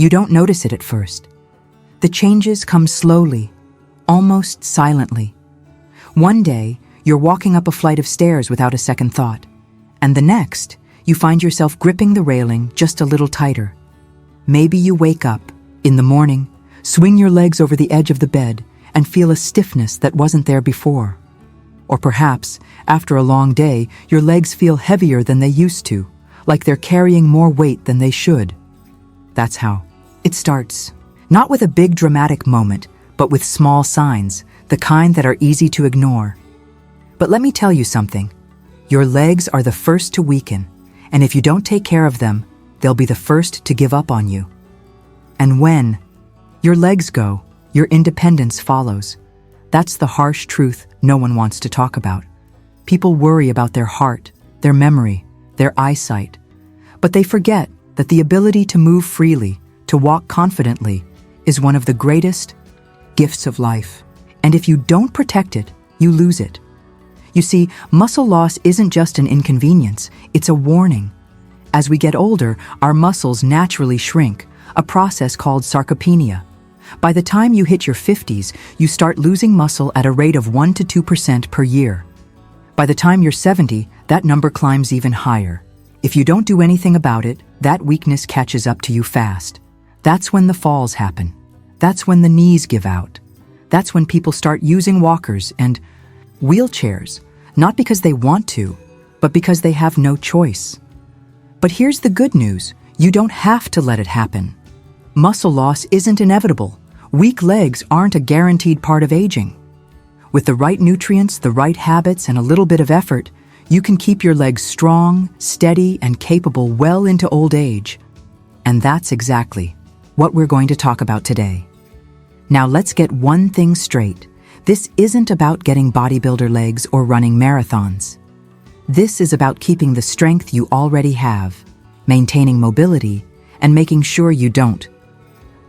You don't notice it at first. The changes come slowly, almost silently. One day, you're walking up a flight of stairs without a second thought, and the next, you find yourself gripping the railing just a little tighter. Maybe you wake up, in the morning, swing your legs over the edge of the bed, and feel a stiffness that wasn't there before. Or perhaps, after a long day, your legs feel heavier than they used to, like they're carrying more weight than they should. That's how it starts. Not with a big dramatic moment, but with small signs, the kind that are easy to ignore. But let me tell you something. Your legs are the first to weaken, and if you don't take care of them, they'll be the first to give up on you. And when your legs go, your independence follows. That's the harsh truth no one wants to talk about. People worry about their heart, their memory, their eyesight, but they forget that the ability to move freely, to walk confidently, is one of the greatest gifts of life. And if you don't protect it, you lose it. You see, muscle loss isn't just an inconvenience, it's a warning. As we get older, our muscles naturally shrink, a process called sarcopenia. By the time you hit your 50s, you start losing muscle at a rate of 1 to 2% per year. By the time you're 70, that number climbs even higher. If you don't do anything about it, that weakness catches up to you fast. That's when the falls happen. That's when the knees give out. That's when people start using walkers and wheelchairs, not because they want to, but because they have no choice. But here's the good news. You don't have to let it happen. Muscle loss isn't inevitable. Weak legs aren't a guaranteed part of aging. With the right nutrients, the right habits, and a little bit of effort, you can keep your legs strong, steady, and capable well into old age. And that's exactly what we're going to talk about today. Now let's get one thing straight. This isn't about getting bodybuilder legs or running marathons. This is about keeping the strength you already have, maintaining mobility, and making sure you don't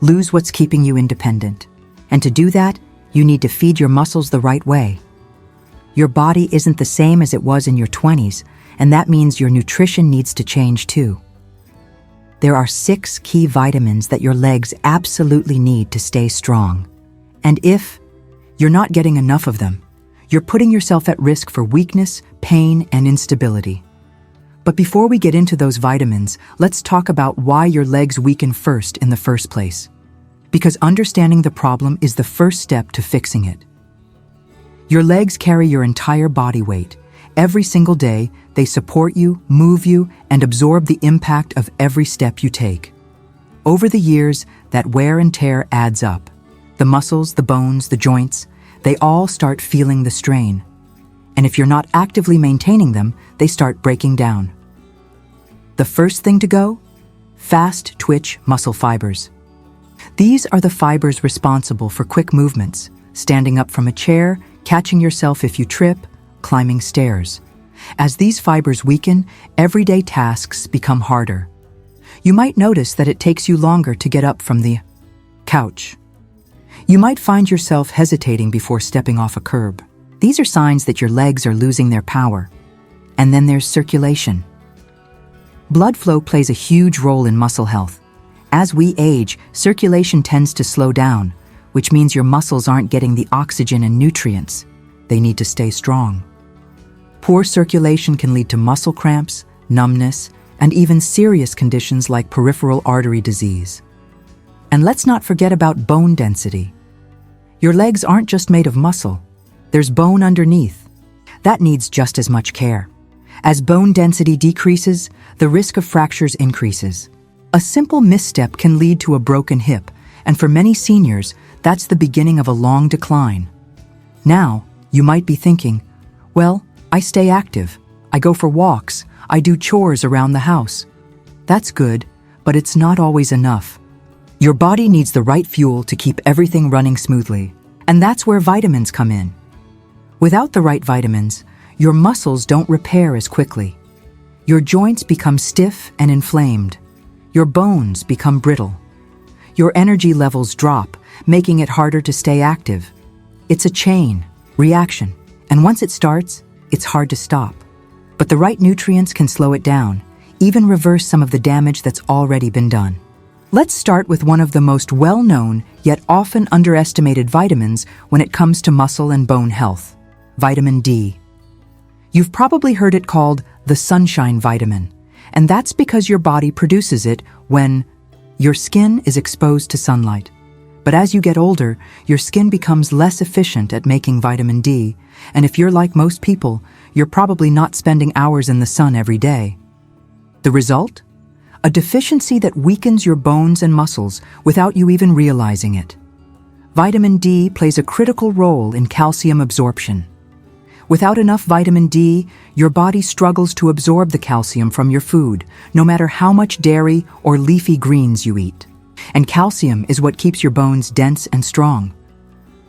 lose what's keeping you independent. And to do that, you need to feed your muscles the right way. Your body isn't the same as it was in your 20s, and that means your nutrition needs to change too. There are 6 key vitamins that your legs absolutely need to stay strong. And if you're not getting enough of them, you're putting yourself at risk for weakness, pain, and instability. But before we get into those vitamins, let's talk about why your legs weaken first in the first place. Because understanding the problem is the first step to fixing it. Your legs carry your entire body weight. Every single day, they support you, move you, and absorb the impact of every step you take. Over the years, that wear and tear adds up. The muscles, the bones, the joints, they all start feeling the strain. And if you're not actively maintaining them, they start breaking down. The first thing to go? Fast twitch muscle fibers. These are the fibers responsible for quick movements, standing up from a chair, catching yourself if you trip, climbing stairs. As these fibers weaken, everyday tasks become harder. You might notice that it takes you longer to get up from the couch. You might find yourself hesitating before stepping off a curb. These are signs that your legs are losing their power. And then there's circulation. Blood flow plays a huge role in muscle health. As we age, circulation tends to slow down, which means your muscles aren't getting the oxygen and nutrients they need to stay strong. Poor circulation can lead to muscle cramps, numbness, and even serious conditions like peripheral artery disease. And let's not forget about bone density. Your legs aren't just made of muscle. There's bone underneath. That needs just as much care. As bone density decreases, the risk of fractures increases. A simple misstep can lead to a broken hip, and for many seniors, that's the beginning of a long decline. Now, you might be thinking, well, I stay active. I go for walks. I do chores around the house. That's good, but it's not always enough. Your body needs the right fuel to keep everything running smoothly, and that's where vitamins come in. Without the right vitamins, your muscles don't repair as quickly. Your joints become stiff and inflamed. Your bones become brittle. Your energy levels drop, making it harder to stay active. It's a chain reaction, and once it starts, it's hard to stop. But the right nutrients can slow it down, even reverse some of the damage that's already been done. Let's start with one of the most well-known yet often underestimated vitamins when it comes to muscle and bone health: vitamin D. You've probably heard it called the sunshine vitamin, and that's because your body produces it when your skin is exposed to sunlight. But as you get older, your skin becomes less efficient at making vitamin D, and if you're like most people, you're probably not spending hours in the sun every day. The result? A deficiency that weakens your bones and muscles without you even realizing it. Vitamin D plays a critical role in calcium absorption. Without enough vitamin D, your body struggles to absorb the calcium from your food, no matter how much dairy or leafy greens you eat. And calcium is what keeps your bones dense and strong.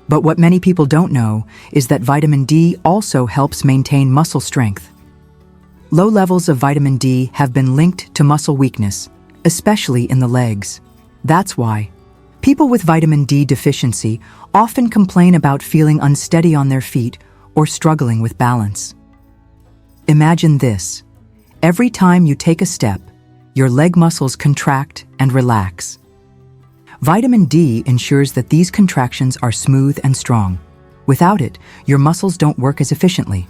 But what many people don't know is that vitamin D also helps maintain muscle strength. Low levels of vitamin D have been linked to muscle weakness, especially in the legs. That's why people with vitamin D deficiency often complain about feeling unsteady on their feet or struggling with balance. Imagine this. Every time you take a step, your leg muscles contract and relax. Vitamin D ensures that these contractions are smooth and strong. Without it, your muscles don't work as efficiently.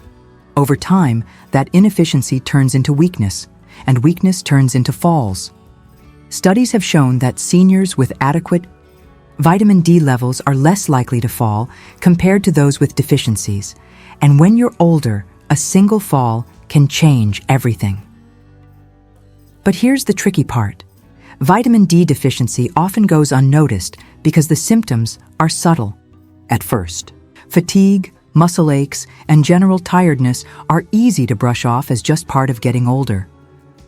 Over time, that inefficiency turns into weakness, and weakness turns into falls. Studies have shown that seniors with adequate vitamin D levels are less likely to fall compared to those with deficiencies. And when you're older, a single fall can change everything. But here's the tricky part. Vitamin D deficiency often goes unnoticed because the symptoms are subtle at first. Fatigue, muscle aches, and general tiredness are easy to brush off as just part of getting older.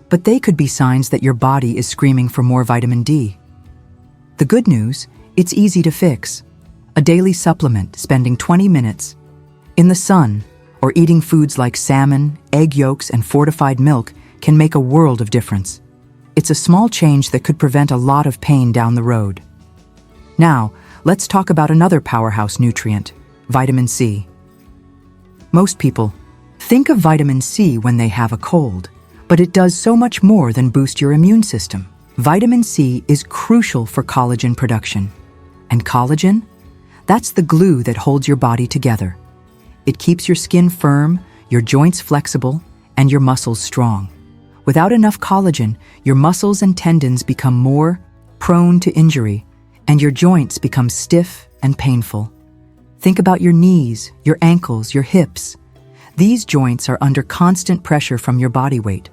But they could be signs that your body is screaming for more vitamin D. The good news, it's easy to fix. A daily supplement, spending 20 minutes in the sun, or eating foods like salmon, egg yolks, and fortified milk can make a world of difference. It's a small change that could prevent a lot of pain down the road. Now, let's talk about another powerhouse nutrient, vitamin C. Most people think of vitamin C when they have a cold, but it does so much more than boost your immune system. Vitamin C is crucial for collagen production. And collagen? That's the glue that holds your body together. It keeps your skin firm, your joints flexible, and your muscles strong. Without enough collagen, your muscles and tendons become more prone to injury, and your joints become stiff and painful. Think about your knees, your ankles, your hips. These joints are under constant pressure from your body weight.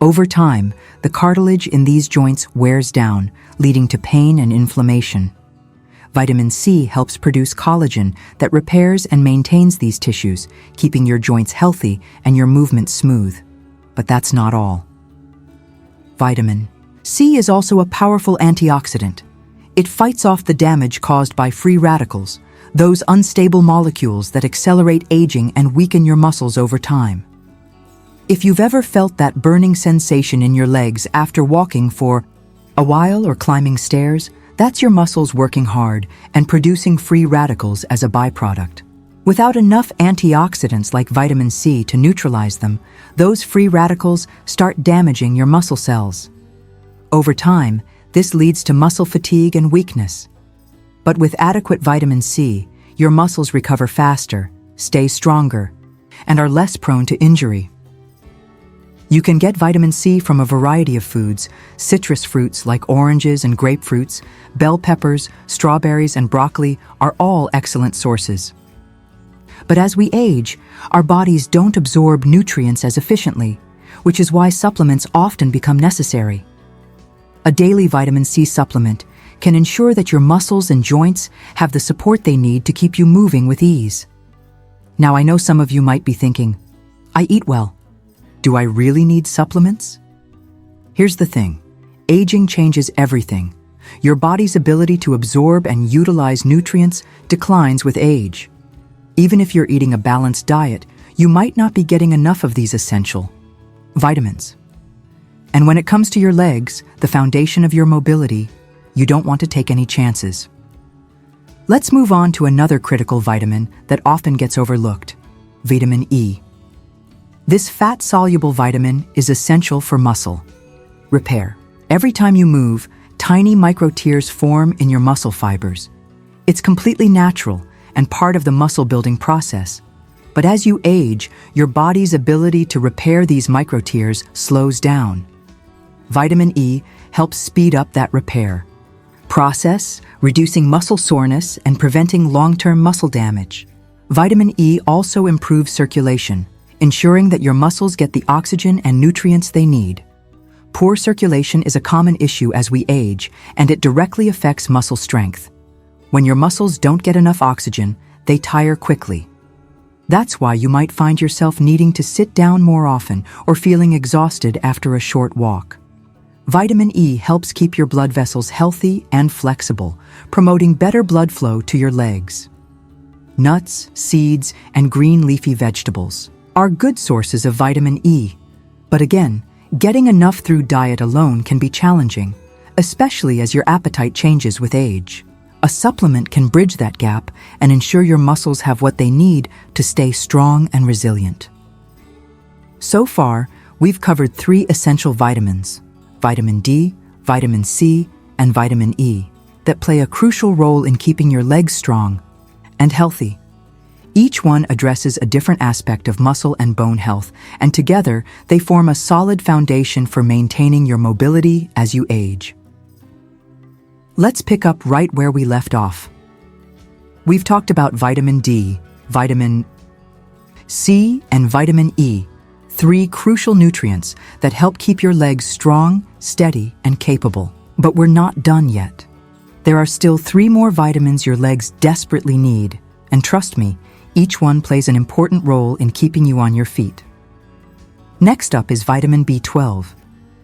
Over time, the cartilage in these joints wears down, leading to pain and inflammation. Vitamin C helps produce collagen that repairs and maintains these tissues, keeping your joints healthy and your movements smooth. But that's not all. Vitamin C is also a powerful antioxidant. It fights off the damage caused by free radicals, those unstable molecules that accelerate aging and weaken your muscles over time. If you've ever felt that burning sensation in your legs after walking for a while or climbing stairs, that's your muscles working hard and producing free radicals as a byproduct. Without enough antioxidants like vitamin C to neutralize them, those free radicals start damaging your muscle cells. Over time, this leads to muscle fatigue and weakness. But with adequate vitamin C, your muscles recover faster, stay stronger, and are less prone to injury. You can get vitamin C from a variety of foods: citrus fruits like oranges and grapefruits, bell peppers, strawberries, and broccoli are all excellent sources. But as we age, our bodies don't absorb nutrients as efficiently, which is why supplements often become necessary. A daily vitamin C supplement can ensure that your muscles and joints have the support they need to keep you moving with ease. Now, I know some of you might be thinking, I eat well. Do I really need supplements? Here's the thing. Aging changes everything. Your body's ability to absorb and utilize nutrients declines with age. Even if you're eating a balanced diet, you might not be getting enough of these essential vitamins. And when it comes to your legs, the foundation of your mobility, you don't want to take any chances. Let's move on to another critical vitamin that often gets overlooked: vitamin E. This fat-soluble vitamin is essential for muscle repair. Every time you move, tiny microtears form in your muscle fibers. It's completely natural and part of the muscle-building process. But as you age, your body's ability to repair these microtears slows down. Vitamin E helps speed up that repair process, reducing muscle soreness and preventing long-term muscle damage. Vitamin E also improves circulation, ensuring that your muscles get the oxygen and nutrients they need. Poor circulation is a common issue as we age, and it directly affects muscle strength. When your muscles don't get enough oxygen, they tire quickly. That's why you might find yourself needing to sit down more often or feeling exhausted after a short walk. Vitamin E helps keep your blood vessels healthy and flexible, promoting better blood flow to your legs. Nuts, seeds, and green leafy vegetables are good sources of vitamin E. But again, getting enough through diet alone can be challenging, especially as your appetite changes with age. A supplement can bridge that gap and ensure your muscles have what they need to stay strong and resilient. So far, we've covered 3 essential vitamins: vitamin D, vitamin C, and vitamin E, that play a crucial role in keeping your legs strong and healthy. Each one addresses a different aspect of muscle and bone health, and together they form a solid foundation for maintaining your mobility as you age. Let's pick up right where we left off. We've talked about vitamin D, vitamin C, and vitamin E, 3 crucial nutrients that help keep your legs strong, steady, and capable. But we're not done yet. There are still 3 more vitamins your legs desperately need, and trust me, each one plays an important role in keeping you on your feet. Next up is vitamin B12.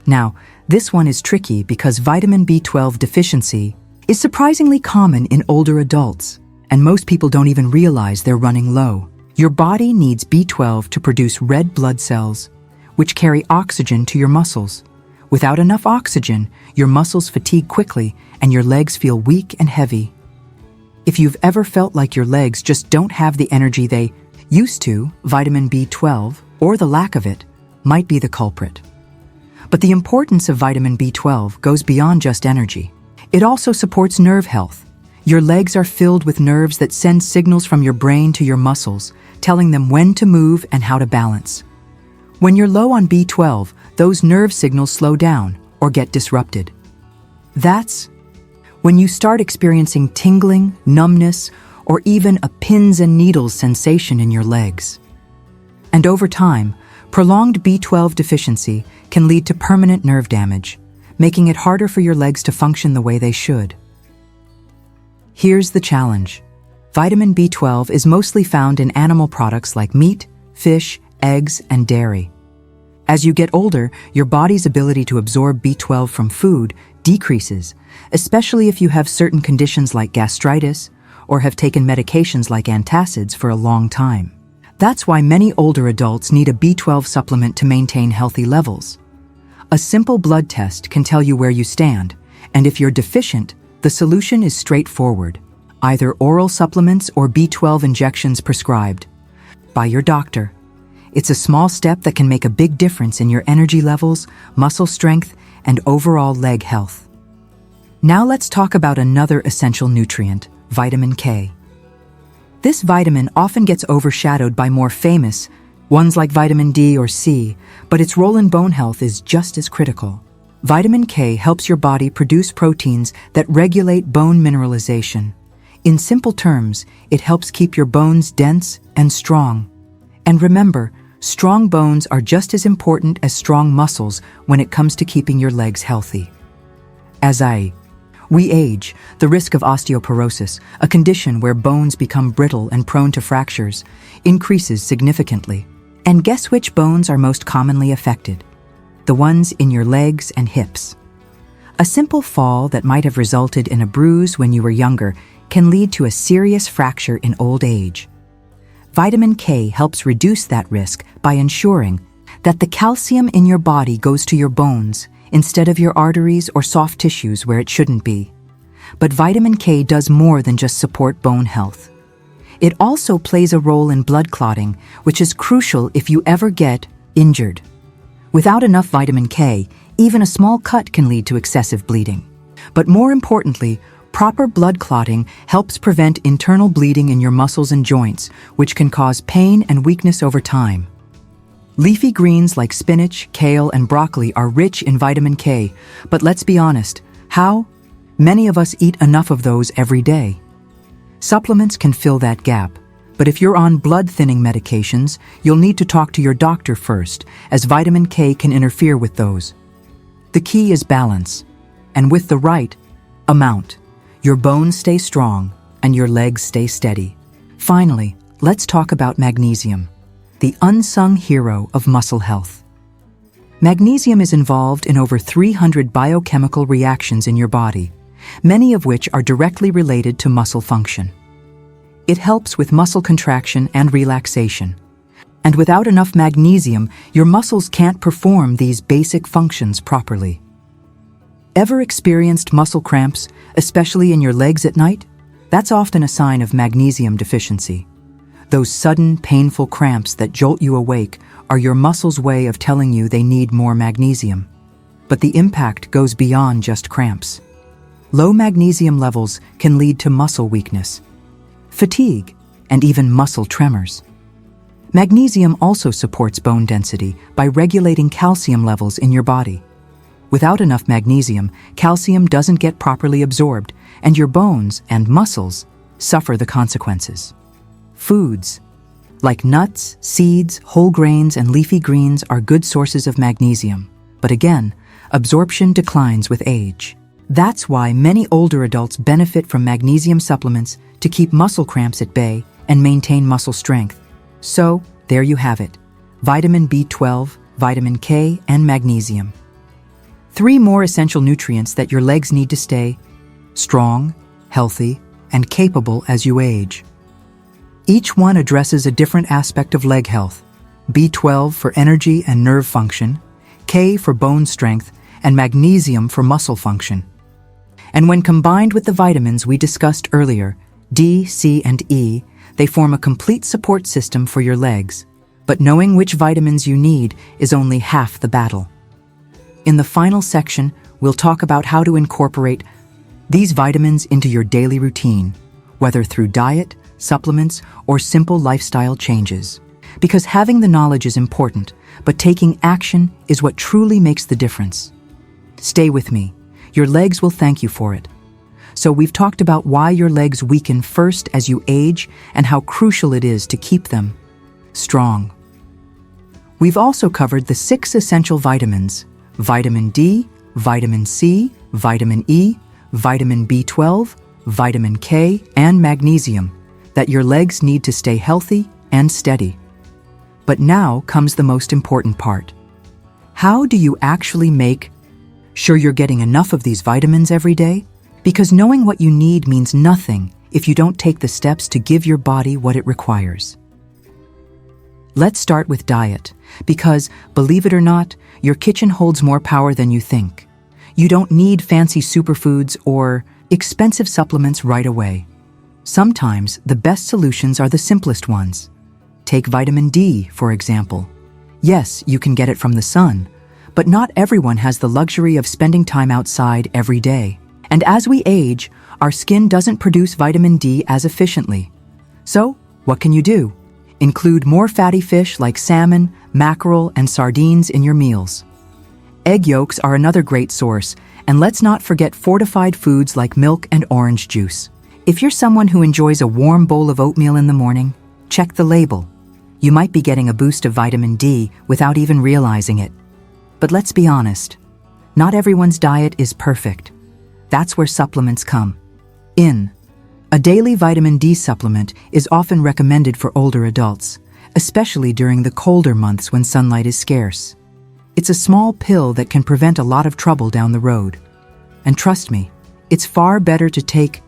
Now, this one is tricky because vitamin B12 deficiency is surprisingly common in older adults, and most people don't even realize they're running low. Your body needs B12 to produce red blood cells, which carry oxygen to your muscles. Without enough oxygen, your muscles fatigue quickly and your legs feel weak and heavy. If you've ever felt like your legs just don't have the energy they used to, vitamin B12, or the lack of it, might be the culprit. But the importance of vitamin B12 goes beyond just energy. It also supports nerve health. Your legs are filled with nerves that send signals from your brain to your muscles, telling them when to move and how to balance. When you're low on B12, those nerve signals slow down or get disrupted. That's when you start experiencing tingling, numbness, or even a pins and needles sensation in your legs. And over time, prolonged B12 deficiency can lead to permanent nerve damage, making it harder for your legs to function the way they should. Here's the challenge. Vitamin B12 is mostly found in animal products like meat, fish, eggs, and dairy. As you get older, your body's ability to absorb B12 from food decreases, especially if you have certain conditions like gastritis or have taken medications like antacids for a long time. That's why many older adults need a B12 supplement to maintain healthy levels. A simple blood test can tell you where you stand, and if you're deficient, the solution is straightforward: either oral supplements or B12 injections prescribed by your doctor. It's a small step that can make a big difference in your energy levels, muscle strength, and overall leg health. Now let's talk about another essential nutrient, vitamin K. This vitamin often gets overshadowed by more famous ones like vitamin D or C, but its role in bone health is just as critical. Vitamin K helps your body produce proteins that regulate bone mineralization. In simple terms, it helps keep your bones dense and strong. And remember, strong bones are just as important as strong muscles when it comes to keeping your legs healthy. As we age, the risk of osteoporosis, a condition where bones become brittle and prone to fractures, increases significantly. And guess which bones are most commonly affected? The ones in your legs and hips. A simple fall that might have resulted in a bruise when you were younger can lead to a serious fracture in old age. Vitamin K helps reduce that risk by ensuring that the calcium in your body goes to your bones instead of your arteries or soft tissues where it shouldn't be. But vitamin K does more than just support bone health. It also plays a role in blood clotting, which is crucial if you ever get injured. Without enough vitamin K, even a small cut can lead to excessive bleeding. But more importantly, proper blood clotting helps prevent internal bleeding in your muscles and joints, which can cause pain and weakness over time. Leafy greens like spinach, kale, and broccoli are rich in vitamin K, but let's be honest, how? Many of us eat enough of those every day. Supplements can fill that gap, but if you're on blood-thinning medications, you'll need to talk to your doctor first, as vitamin K can interfere with those. The key is balance, and with the right amount, your bones stay strong and your legs stay steady. Finally, let's talk about magnesium, the unsung hero of muscle health. Magnesium is involved in over 300 biochemical reactions in your body, many of which are directly related to muscle function. It helps with muscle contraction and relaxation. And without enough magnesium, your muscles can't perform these basic functions properly. Ever experienced muscle cramps, especially in your legs at night? That's often a sign of magnesium deficiency. Those sudden, painful cramps that jolt you awake are your muscles' way of telling you they need more magnesium. But the impact goes beyond just cramps. Low magnesium levels can lead to muscle weakness, fatigue, and even muscle tremors. Magnesium also supports bone density by regulating calcium levels in your body. Without enough magnesium, calcium doesn't get properly absorbed, and your bones and muscles suffer the consequences. Foods like nuts, seeds, whole grains, and leafy greens are good sources of magnesium. But again, absorption declines with age. That's why many older adults benefit from magnesium supplements to keep muscle cramps at bay and maintain muscle strength. So, there you have it. Vitamin B12, vitamin K, and magnesium. 3 more essential nutrients that your legs need to stay strong, healthy, and capable as you age. Each one addresses a different aspect of leg health. B12 for energy and nerve function, K for bone strength, and magnesium for muscle function. And when combined with the vitamins we discussed earlier, D, C, and E, they form a complete support system for your legs. But knowing which vitamins you need is only half the battle. In the final section, we'll talk about how to incorporate these vitamins into your daily routine, whether through diet, supplements, or simple lifestyle changes. Because having the knowledge is important, but taking action is what truly makes the difference. Stay with me. Your legs will thank you for it. So we've talked about why your legs weaken first as you age and how crucial it is to keep them strong. We've also covered the 6 essential vitamins: vitamin D, vitamin C, vitamin E, vitamin B12, vitamin K, and magnesium that your legs need to stay healthy and steady. But now comes the most important part. How do you actually make sure you're getting enough of these vitamins every day? Because knowing what you need means nothing if you don't take the steps to give your body what it requires. Let's start with diet, because, believe it or not, your kitchen holds more power than you think. You don't need fancy superfoods or expensive supplements right away. Sometimes the best solutions are the simplest ones. Take vitamin D, for example. Yes, you can get it from the sun, but not everyone has the luxury of spending time outside every day. And as we age, our skin doesn't produce vitamin D as efficiently. So, what can you do? Include more fatty fish like salmon, mackerel, and sardines in your meals. Egg yolks are another great source, and let's not forget fortified foods like milk and orange juice. If you're someone who enjoys a warm bowl of oatmeal in the morning, check the label. You might be getting a boost of vitamin D without even realizing it. But let's be honest, not everyone's diet is perfect. That's where supplements come in. A daily vitamin D supplement is often recommended for older adults, especially during the colder months when sunlight is scarce. It's a small pill that can prevent a lot of trouble down the road. And trust me, it's far better to take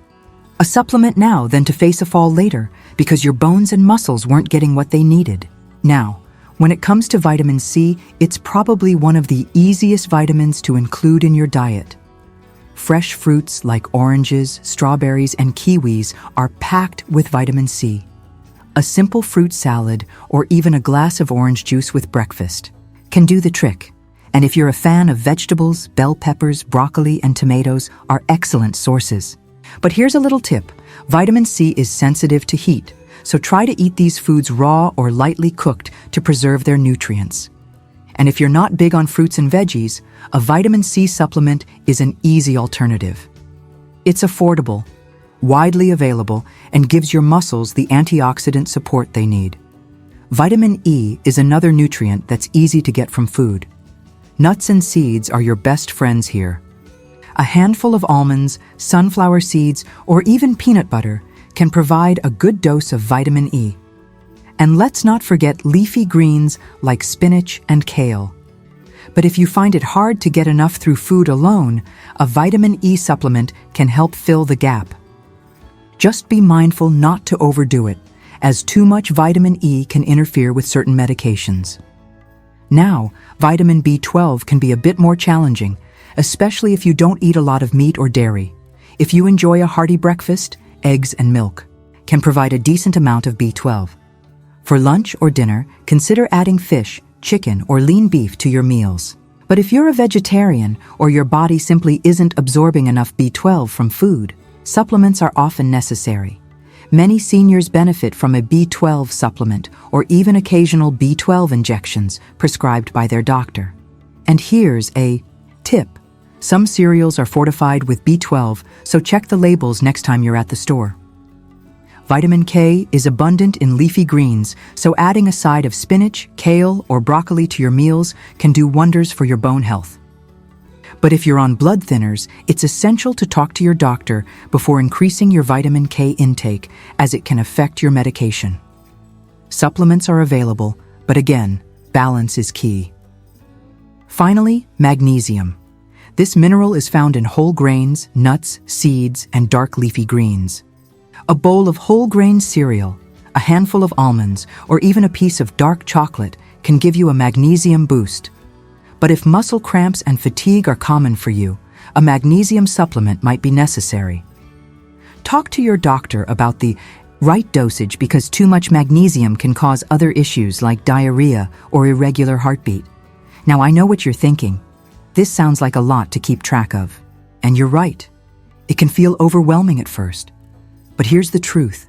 a supplement now than to face a fall later because your bones and muscles weren't getting what they needed. Now, when it comes to vitamin C, it's probably one of the easiest vitamins to include in your diet. Fresh fruits like oranges, strawberries, and kiwis are packed with vitamin C. A simple fruit salad or even a glass of orange juice with breakfast can do the trick. And if you're a fan of vegetables, bell peppers, broccoli, and tomatoes are excellent sources. But here's a little tip. Vitamin C is sensitive to heat, so try to eat these foods raw or lightly cooked to preserve their nutrients. And if you're not big on fruits and veggies, a vitamin C supplement is an easy alternative. It's affordable, widely available, and gives your muscles the antioxidant support they need. Vitamin E is another nutrient that's easy to get from food. Nuts and seeds are your best friends here. A handful of almonds, sunflower seeds, or even peanut butter can provide a good dose of vitamin E. And let's not forget leafy greens like spinach and kale. But if you find it hard to get enough through food alone, a vitamin E supplement can help fill the gap. Just be mindful not to overdo it, as too much vitamin E can interfere with certain medications. Now, vitamin B12 can be a bit more challenging, especially if you don't eat a lot of meat or dairy. If you enjoy a hearty breakfast, eggs and milk can provide a decent amount of B12. For lunch or dinner, consider adding fish, chicken, or lean beef to your meals. But if you're a vegetarian or your body simply isn't absorbing enough B12 from food, supplements are often necessary. Many seniors benefit from a B12 supplement or even occasional B12 injections prescribed by their doctor. And here's a tip. Some cereals are fortified with B12, so check the labels next time you're at the store. Vitamin K is abundant in leafy greens, so adding a side of spinach, kale, or broccoli to your meals can do wonders for your bone health. But if you're on blood thinners, it's essential to talk to your doctor before increasing your vitamin K intake, as it can affect your medication. Supplements are available, but again, balance is key. Finally, magnesium. This mineral is found in whole grains, nuts, seeds, and dark leafy greens. A bowl of whole grain cereal, a handful of almonds, or even a piece of dark chocolate can give you a magnesium boost. But if muscle cramps and fatigue are common for you, a magnesium supplement might be necessary. Talk to your doctor about the right dosage, because too much magnesium can cause other issues like diarrhea or irregular heartbeat. Now, I know what you're thinking. This sounds like a lot to keep track of. And you're right. It can feel overwhelming at first. But here's the truth.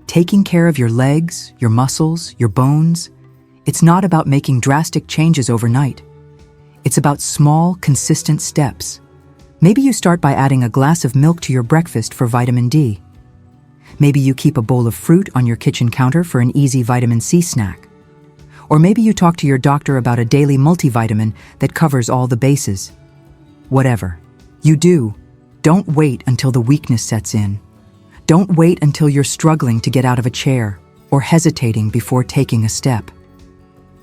Taking care of your legs, your muscles, your bones, it's not about making drastic changes overnight. It's about small, consistent steps. Maybe you start by adding a glass of milk to your breakfast for vitamin D. Maybe you keep a bowl of fruit on your kitchen counter for an easy vitamin C snack. Or maybe you talk to your doctor about a daily multivitamin that covers all the bases. Whatever you do, don't wait until the weakness sets in. Don't wait until you're struggling to get out of a chair or hesitating before taking a step.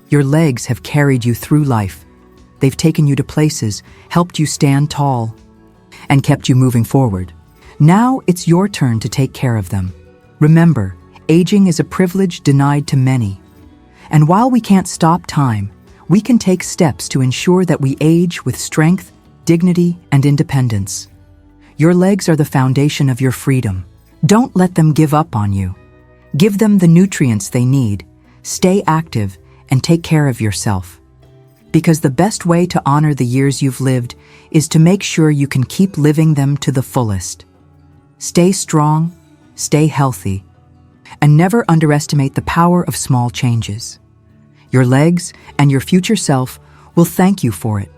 Your legs have carried you through life. They've taken you to places, helped you stand tall, and kept you moving forward. Now it's your turn to take care of them. Remember, aging is a privilege denied to many. And while we can't stop time, we can take steps to ensure that we age with strength, dignity, and independence. Your legs are the foundation of your freedom. Don't let them give up on you. Give them the nutrients they need. Stay active and take care of yourself. Because the best way to honor the years you've lived is to make sure you can keep living them to the fullest. Stay strong, stay healthy, and never underestimate the power of small changes. Your legs and your future self will thank you for it.